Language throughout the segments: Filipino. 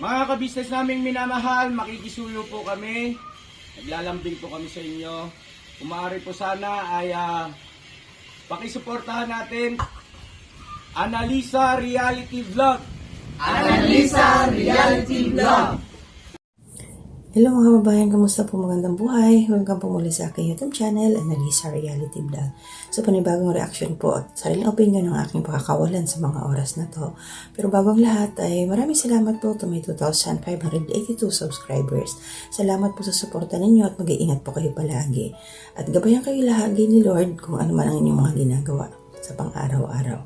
Mga kabisnes naming minamahal, makikisuyo po kami. Naglalambing po kami sa inyo. Kung maaari po sana ay pakisuportahan natin Analisa Reality Vlog. Analisa Reality Vlog. Hello mga kababayan, kamusta po? Magandang buhay. Welcome po muli sa aking YouTube channel, Analisa Reality Vlog. So panibagong reaction po at sariling opinion ng aking pakakawalan sa mga oras na to. Pero bagong lahat ay maraming salamat po to may 2,582 subscribers. Salamat po sa suporta ninyo at mag-iingat po kayo palagi. At gabayan kayo lahagi ni Lord kung ano man ang inyong mga ginagawa sa pang-araw-araw.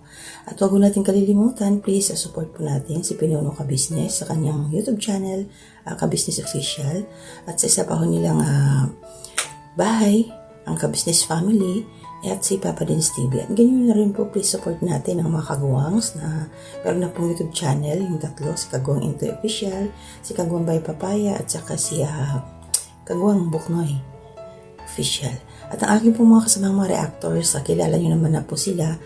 At huwag natin kalilimutan, please, support po natin si Pinuno Ka-Business sa kanyang YouTube channel, Ka-Business Official, at sa isa pa ho nilang bahay, ang Ka-Business Family, at si Papa Dins TV. At ganyan na rin po, please support natin ang mga kagwangs na meron na pong YouTube channel, yung tatlo, si Kagwang Into Official, si Kagwang by Papaya, at saka si Kagwang Buknoy Official. At ang aking pong mga kasamang mga reactors, kilala nyo naman na po sila,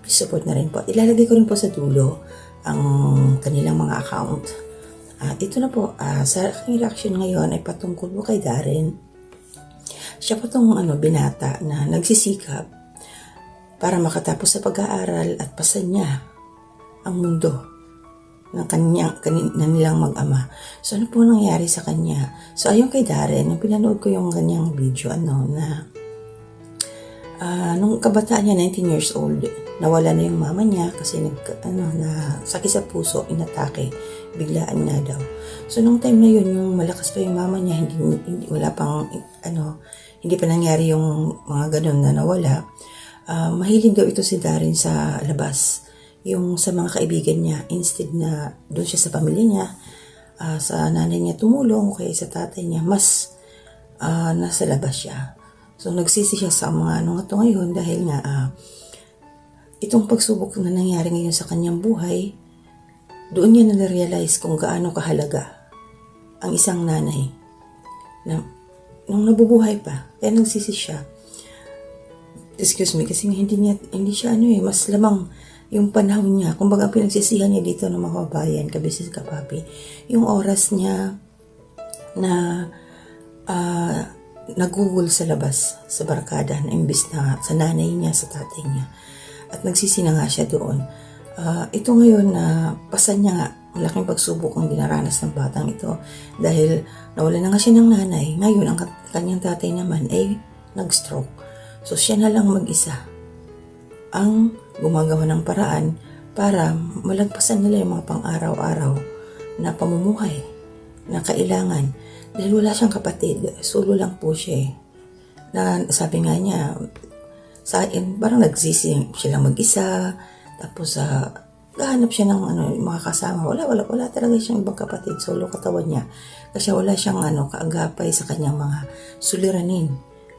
support na rin po. Ilalagay ko rin po sa dulo ang kanilang mga account. Ito na po, sa aking reaction ngayon ay patungkol po kay Darren. Siya po itong binata na nagsisikap para makatapos sa pag-aaral at pasan niya ang mundo ng nilang mag-ama. So, ano po nangyari sa kanya? So, ayon kay Darren, nung pinanood ko yung kanyang video, na nung kabataan niya, 19 years old, nawala na yung mama niya kasi na sakit sa puso, inatake, biglaan nga daw. So, nung time na yun, yung malakas pa yung mama niya, hindi pa nangyari yung mga ganun na nawala. Mahilig daw ito si Darren sa labas. Yung sa mga kaibigan niya, instead na doon siya sa pamilya niya, sa nanay niya tumulong, kaya sa tatay niya, mas nasa labas siya. So, nagsisi siya sa mga ito ngayon dahil nga, itong pagsubok na nangyari ngayon sa kanyang buhay, doon niya na-realize kung gaano kahalaga ang isang nanay na nung nabubuhay pa, kaya nagsisi siya. Excuse me, kasi hindi siya mas lamang yung panahon niya, kumbaga pinagsisihan niya dito ng mga kababayan, kabisnes kapapi, yung oras niya na nagugol sa labas, sa barkada, na imbis na sa nanay niya, sa tatay niya. At nagsisina nga siya doon. Ito ngayon na pasan niya nga, malaking pagsubok ang dinaranas ng batang ito dahil nawala na nga siya ng nanay. Ngayon, ang kanyang tatay naman ay nag-stroke. So, siya na lang mag-isa ang gumagawa ng paraan para malagpasan nila yung mga pang-araw-araw na pamumuhay na kailangan. Dahil wala siyang kapatid, solo lang po siya. Na sabi nga niya, parang nagsisi siya lang mag-isa, tapos gahanap siya ng mga kasama. Wala talaga siyang ibang kapatid, solo katawan niya. Kasi wala siyang kaagapay sa kanyang mga suliranin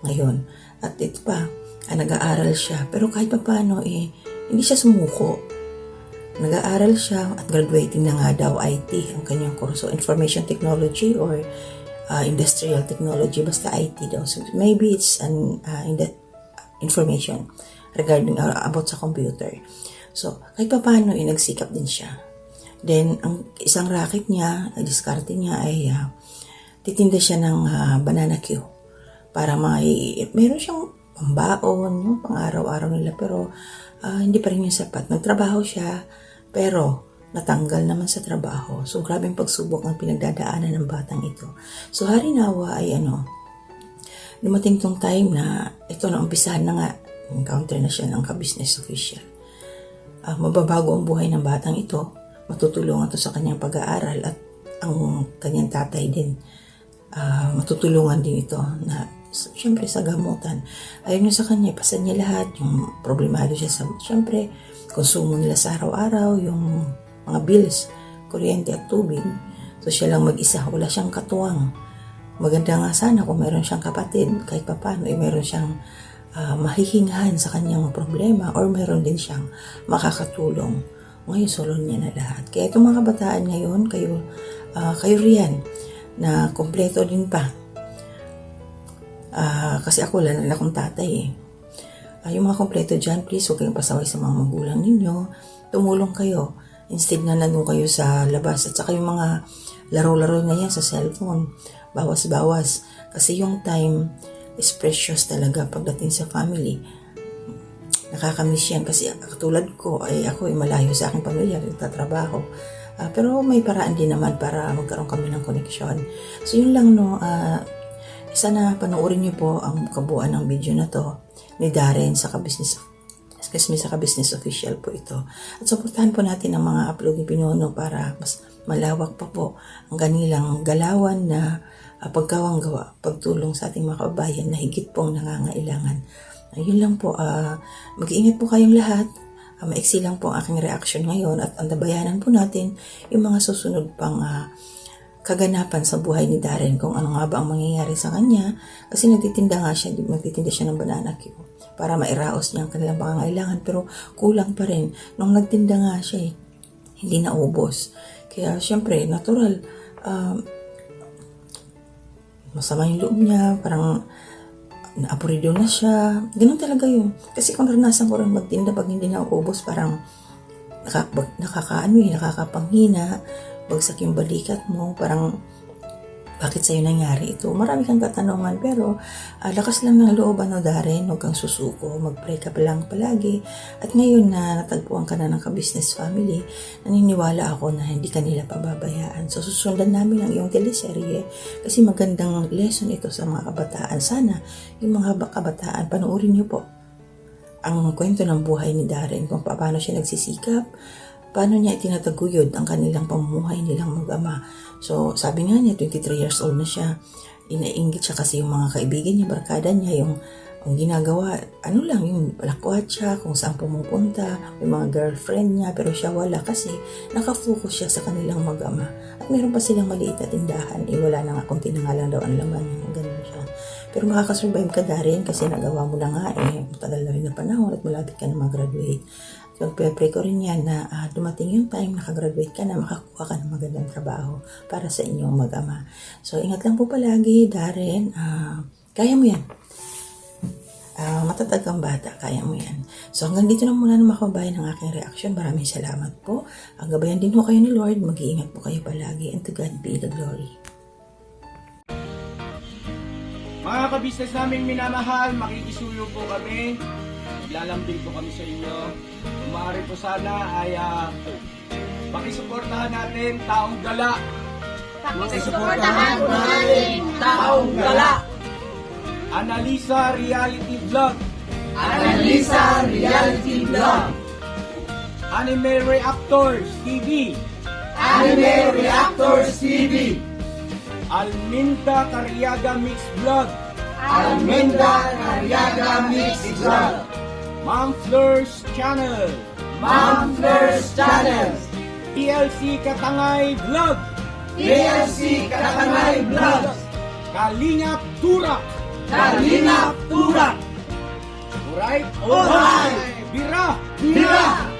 ngayon. At ito pa, nag-aaral siya. Pero kahit pa paano, hindi siya sumuko. Nag-aaral siya at graduating na nga daw IT ang kanyang kurso. Information Technology or Industrial Technology. Basta IT daw. So maybe it's in the information regarding about sa computer. So kahit pa paano, nagsikap din siya. Then, ang isang racket niya, diskarte niya ay titinda siya ng banana Q para meron siyang pambaon, yung pang-araw-araw nila, pero hindi pa rin yung sapat. Nagtrabaho siya, pero natanggal naman sa trabaho. So, grabing pagsubok ang pinagdadaanan ng batang ito. So, harinawa ay dumating tong time na ito na umpisahan na nga, encounter na siya ng Ka-Business Official. Mababago ang buhay ng batang ito, matutulungan to sa kanyang pag-aaral at ang kanyang tatay din, matutulungan din ito na siyempre sa gamutan. Ayun sa kanya, pasan niya lahat, yung problemado siya sa, siyempre, konsumo nila sa araw-araw, yung mga bills, kuryente at tubig. So siya lang mag-isa, wala siyang katuwang. Maganda nga sana kung meron siyang kapatid, kahit pa paano, meron siyang mahihingahan sa kanyang problema or meron din siyang makakatulong. Ngayon, solo niya na lahat. Kaya itong mga kabataan ngayon, kayo riyan, na kompleto din pa. Kasi ako lang akong tatay yung mga kompleto dyan, please huwag kayong pasaway sa mga magulang ninyo. Tumulong kayo. Instead na nandun kayo sa labas. At saka yung mga laro-laro na yan sa cellphone. Bawas-bawas. Kasi yung time is precious talaga pagdating sa family. Nakakamiss yan kasi katulad ko, ako ay malayo sa aking pamilya, nagtatrabaho. Pero may paraan din naman para magkaroon kami ng koneksyon. So yun lang no, sana panoorin niyo po ang kabuuan ng video na to ni Darren sa Business Official po ito. At supportahan po natin ang mga upload ni Pinono para mas malawak pa po ang kanilang galawan na pagkawang-gawa, pagtulong sa ating mga kababayan na higit pong nangangailangan. Yun lang po, mag-iingat po kayong lahat. Maiksi lang po ang aking reaction ngayon at antabayanan po natin yung mga susunod pang kaganapan sa buhay ni Darren, kung ano nga ba ang mangyayari sa kanya, kasi nagtitinda siya ng banana Q para mairaos niya ang kanilang pangangailangan, pero kulang pa rin. Nung nagtinda nga siya, hindi naubos. Kaya syempre, natural, masama yung loob niya, parang naapurido na siya. Ganun talaga yun. Kasi kung naranasan ko rin magtinda, pag hindi naubos, parang nakakapanghina, bagsak yung balikat mo, parang bakit sa'yo nangyari ito? Marami kang katanungan, pero lakas lang ng loob, Darren, huwag kang susuko, mag-pray ka pa lang palagi. At ngayon na natagpuan ka na ng ka-business family, naniniwala ako na hindi ka nila pababayaan. So susundan namin ang iyong teleserye kasi magandang lesson ito sa mga kabataan. Sana yung mga kabataan, panoorin niyo po ang kwento ng buhay ni Darren, kung paano siya nagsisikap, paano niya itinataguyod ang kanilang pamumuhay nilang mag-ama. So, sabi nga niya, 23 years old na siya. Inainggit siya kasi yung mga kaibigan niya, barkada niya, yung ginagawa, yung palakwat siya, kung saan pumupunta, yung mga girlfriend niya, pero siya wala kasi nakafocus siya sa kanilang mag-ama. At meron pa silang maliit na tindahan, wala na nga, kunti na nga lang daw ang laman, ganun siya. Pero makakasurvive ka, Darren, kasi nagawa mo na nga, matagal na rin na panahon at malapit ka na mag-graduate. So, pray ko rin yan na dumating yung time, nakagraduate ka na, makakuha ka ng magandang trabaho para sa inyong mag-ama. So, ingat lang po palagi, Darren. Kaya mo yan. Matatag kang bata, kaya mo yan. So, hanggang dito na muna ng mga kababayan ang aking reaction. Maraming salamat po. Gabayan din ho kayo ni Lord. Mag-iingat po kayo palagi. And to God be the glory. Mga kabisnes naming minamahal, makikisuyo po kami. Naglalambing po kami sa inyo. Kung maaari po sana ay pakisuportahan natin Taong Gala. Pakisuportahan po natin Taong Gala. Analisa Reality Vlog. Analisa Reality Vlog. Anime Reactors TV. Anime Reactors TV. Alminda Cariaga Mix Vlog. Almenda Cariaga Mix Vlog. Ma'am Fleurs Channel. Ma'am Fleurs Channel. PLC Katangay Vlog. PLC Katangay Vlog. Kalingap Turak. Kalina Turak. Alright? Alright. Bira. Bira.